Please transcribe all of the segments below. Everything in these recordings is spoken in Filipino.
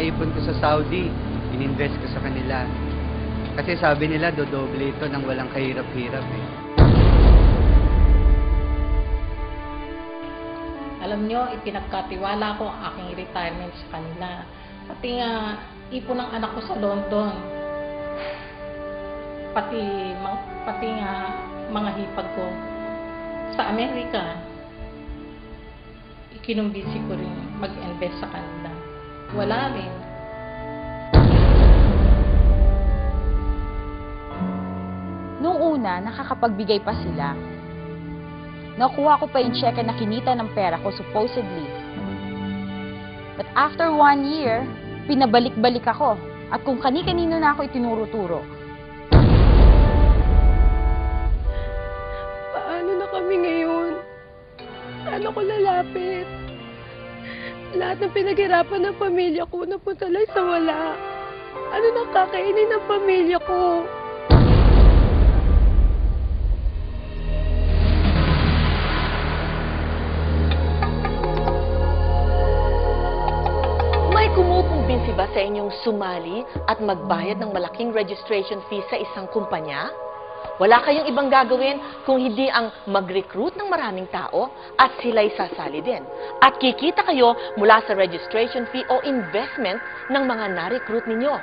naipon ko sa Saudi, ininvest ko sa kanila. Kasi sabi nila, dodoble ito ng walang kahirap-hirap eh. Alam nyo, ipinagkatiwala ko ang aking retirement sa kanila. Pati nga, ipon ng anak ko sa London. Pati nga, mga hipag ko sa Amerika. Ikinumbisi ko rin mag-invest sa kanila. Wala rin. Noong una, nakakapagbigay pa sila. Nakuha ko pa yung cheque na kinita ng pera ko supposedly. But after 1 year, pinabalik-balik ako. At kung kani-kanino na ako itinuro-turo. Paano na kami ngayon? Saan ako lalapit? Lahat ng pinaghirapan ng pamilya ko napunta lang sa wala. Ano nang kakainin ng pamilya ko? Kumukumbinsi ba sa inyong sumali at magbayad ng malaking registration fee sa isang kumpanya? Wala kayong ibang gagawin kung hindi ang mag-recruit ng maraming tao at sila'y sasali din. At kikita kayo mula sa registration fee o investment ng mga na-recruit ninyo.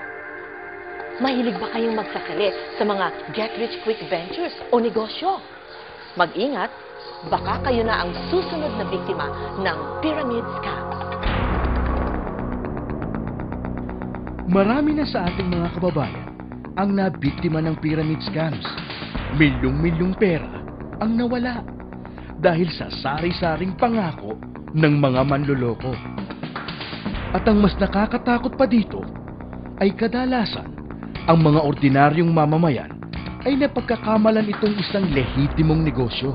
Mahilig ba kayong magsasali sa mga get-rich-quick ventures o negosyo? Mag-ingat, baka kayo na ang susunod na biktima ng pyramid scam. Marami na sa ating mga kababayan ang nabiktima ng pyramid scams. Milyong-milyong pera ang nawala dahil sa sari-saring pangako ng mga manloloko. At ang mas nakakatakot pa dito ay kadalasan ang mga ordinaryong mamamayan ay napagkakamalan itong isang lehitimong negosyo.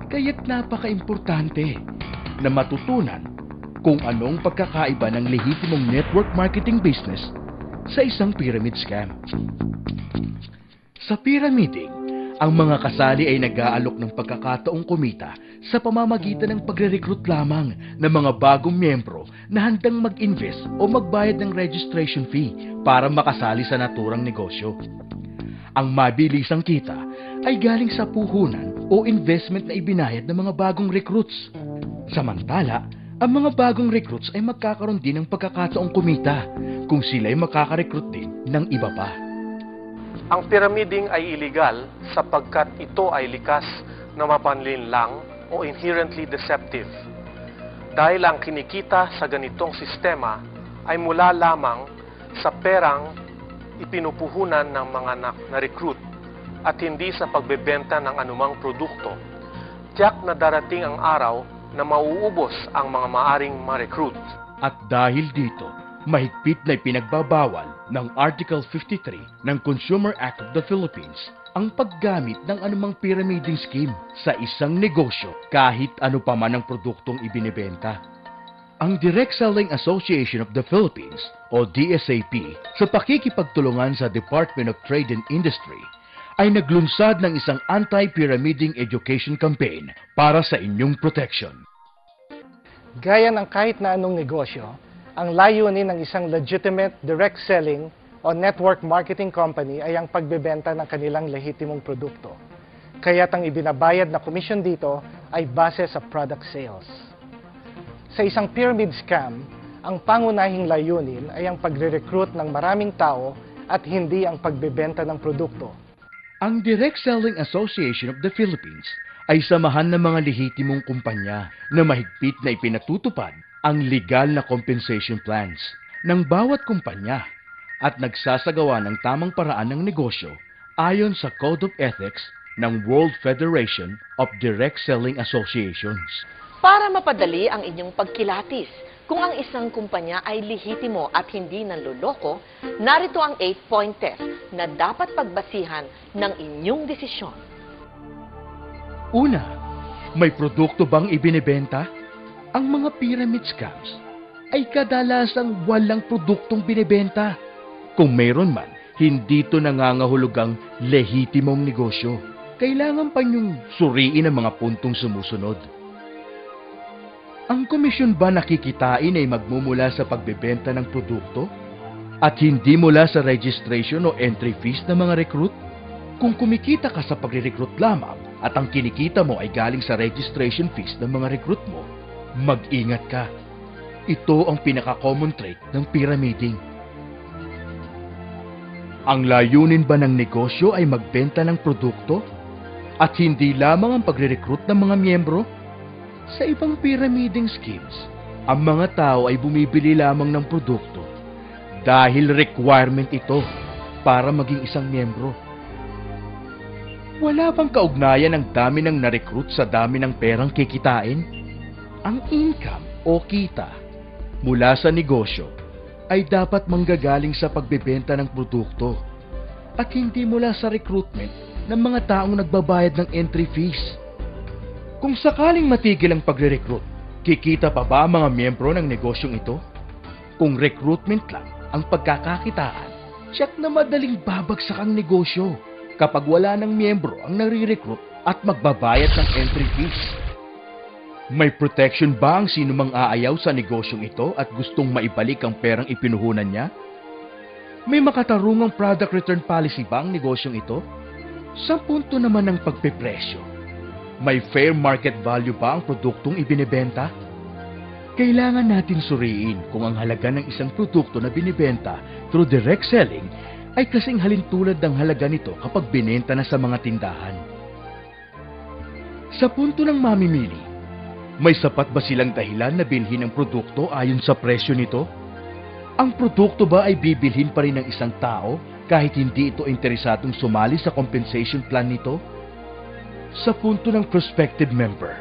Kaya't napaka-importante na matutunan kung anong pagkakaiba ng lehitimong network marketing business sa isang pyramid scam. Sa pyramiding, ang mga kasali ay nag-aalok ng pagkakataong kumita sa pamamagitan ng pagre-recruit lamang ng mga bagong miyembro na handang mag-invest o magbayad ng registration fee para makasali sa naturang negosyo. Ang mabilisang kita ay galing sa puhunan o investment na ibinayad ng mga bagong recruits. Samantala, ang mga bagong recruits ay magkakaroon din ng pagkakataong kumita kung sila ay makaka-recruit din ng iba pa. Ang pyramiding ay illegal sapagkat ito ay likas na mapanlinlang o inherently deceptive. Dahil ang kinikita sa ganitong sistema ay mula lamang sa perang ipinupuhunan ng mga na-recruit at hindi sa pagbebenta ng anumang produkto. Tiyak na darating ang araw na mauubos ang mga maaring ma-recruit. At dahil dito, mahigpit na ipinagbabawal ng Article 53 ng Consumer Act of the Philippines ang paggamit ng anumang pyramiding scheme sa isang negosyo kahit ano pa man ang produktong ibinebenta. Ang Direct Selling Association of the Philippines o DSAP sa pakikipagtulungan sa Department of Trade and Industry ay naglunsad ng isang anti-pyramiding education campaign para sa inyong protection. Gaya ng kahit na anong negosyo, ang layunin ng isang legitimate direct selling o network marketing company ay ang pagbebenta ng kanilang lehitimong produkto. Kaya't ang ibinabayad na komisyon dito ay base sa product sales. Sa isang pyramid scam, ang pangunahing layunin ay ang pagre-recruit ng maraming tao at hindi ang pagbebenta ng produkto. Ang Direct Selling Association of the Philippines ay samahan ng mga lehitimong kumpanya na mahigpit na ipinatutupad ang legal na compensation plans ng bawat kumpanya at nagsasagawa ng tamang paraan ng negosyo ayon sa Code of Ethics ng World Federation of Direct Selling Associations. Para mapadali ang inyong pagkilatis, kung ang isang kumpanya ay lehitimo at hindi nanloloko, narito ang 8-point test na dapat pagbasihan ng inyong desisyon. Una, may produkto bang ibinebenta? Ang mga pyramid scams ay kadalasang walang produktong binebenta. Kung mayroon man, hindi ito nangangahulugang lehitimong negosyo. Kailangan pa niyong suriin ang mga puntong sumusunod. Ang komisyon ba nakikitain ay magmumula sa pagbebenta ng produkto at hindi mula sa registration o entry fees ng mga recruit? Kung kumikita ka sa pagre-recruit lamang at ang kinikita mo ay galing sa registration fees ng mga recruit mo, mag-ingat ka. Ito ang pinaka-common trait ng pyramiding. Ang layunin ba ng negosyo ay magbenta ng produkto at hindi lamang ang pagre-recruit ng mga miyembro? Sa ibang pyramiding schemes, ang mga tao ay bumibili lamang ng produkto dahil requirement ito para maging isang miyembro. Wala bang kaugnayan ang dami ng na-recruit sa dami ng perang kikitain? Ang income o kita mula sa negosyo ay dapat manggagaling sa pagbebenta ng produkto at hindi mula sa recruitment ng mga taong nagbabayad ng entry fees. Kung sakaling matigil ang pagre-recruit, kikita pa ba ang mga miyembro ng negosyong ito? Kung recruitment lang ang pagkakakitaan, tiyak na madaling babagsak ang negosyo kapag wala ng miyembro ang nare-recruit at magbabayad ng entry fees. May protection ba ang sino mang aayaw sa negosyong ito at gustong maibalik ang perang ipinuhunan niya? May makatarungang product return policy ba ang negosyong ito? Sa punto naman ng pagpepresyo, may fair market value ba ang produktong ibinebenta? Kailangan natin suriin kung ang halaga ng isang produkto na binibenta through direct selling ay kasing halintulad ng halaga nito kapag binenta na sa mga tindahan. Sa punto ng mamimili, may sapat ba silang dahilan na bilhin ang produkto ayon sa presyo nito? Ang produkto ba ay bibilhin pa rin ng isang tao kahit hindi ito interesadong sumali sa compensation plan nito? Sa punto ng prospective member,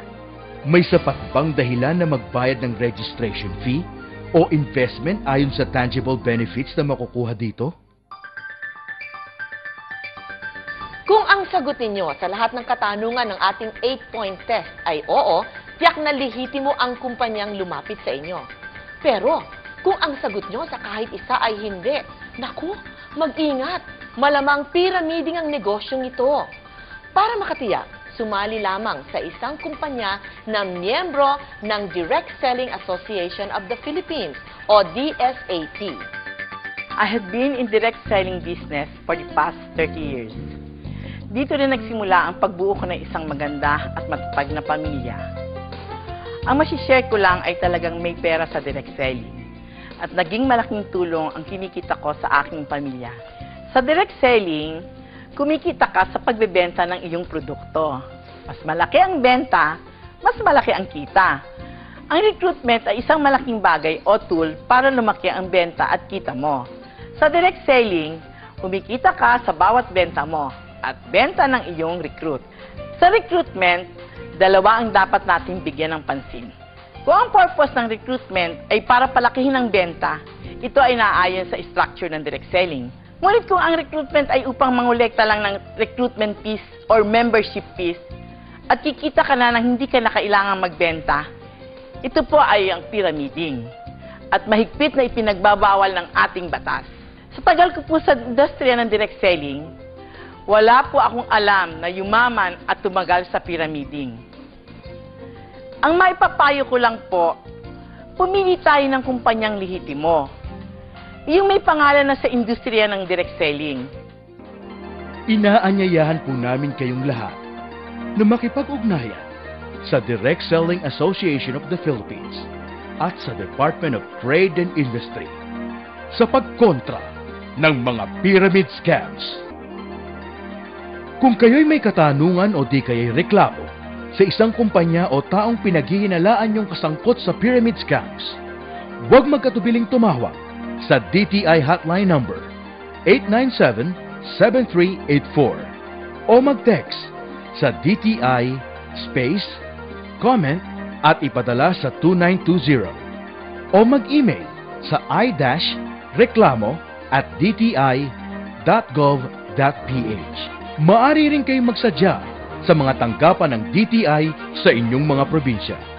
may sapat bang dahilan na magbayad ng registration fee o investment ayon sa tangible benefits na makukuha dito? Kung ang sagot ninyo sa lahat ng katanungan ng ating 8-point test ay oo, tiyak na lihitimo ang kumpanyang lumapit sa inyo. Pero, kung ang sagot nyo sa kahit isa ay hindi, naku, mag-ingat, malamang pyramiding ang negosyong ito. Para makatiyak, sumali lamang sa isang kumpanya na miyembro ng Direct Selling Association of the Philippines o DSAP. I have been in direct selling business for the past 30 years. Dito rin nagsimula ang pagbuo ko ng isang maganda at matatag na pamilya. Ang masishare ko lang ay talagang may pera sa direct selling at naging malaking tulong ang kinikita ko sa aking pamilya. Sa direct selling, kumikita ka sa pagbebenta ng iyong produkto. Mas malaki ang benta, mas malaki ang kita. Ang recruitment ay isang malaking bagay o tool para lumaki ang benta at kita mo. Sa direct selling, kumikita ka sa bawat benta mo at benta ng iyong recruit. Sa recruitment, dalawa ang dapat nating bigyan ng pansin. Kung ang purpose ng recruitment ay para palakihin ang benta, ito ay naayon sa structure ng direct selling. Ngunit kung ang recruitment ay upang mangolekta lang ng recruitment fees or membership fees, at kikita ka na nang hindi ka na kailangang magbenta, ito po ay ang pyramiding at mahigpit na ipinagbabawal ng ating batas. Sa tagal ko po sa industriya ng direct selling, wala po akong alam na yumaman at tumagal sa pyramiding. Ang maipapayo ko lang po, pumili tayo ng kumpanyang lihitimo. Yung may pangalan na sa industriya ng direct selling. Inaanyayahan po namin kayong lahat na makipag-ugnayan sa Direct Selling Association of the Philippines at sa Department of Trade and Industry sa pagkontra ng mga pyramid scams. Kung kayo'y may katanungan o di kaya'y reklamo sa isang kumpanya o taong pinaghihinalaan niyong kasangkot sa pyramid scams, huwag magkatubiling tumawag sa DTI hotline number 897-7384 o mag-text sa DTI space comment at ipadala sa 2920 o mag-email sa i-reklamo@dti.gov.ph. Maaari rin kayong magsadya sa mga tanggapan ng DTI sa inyong mga probinsya.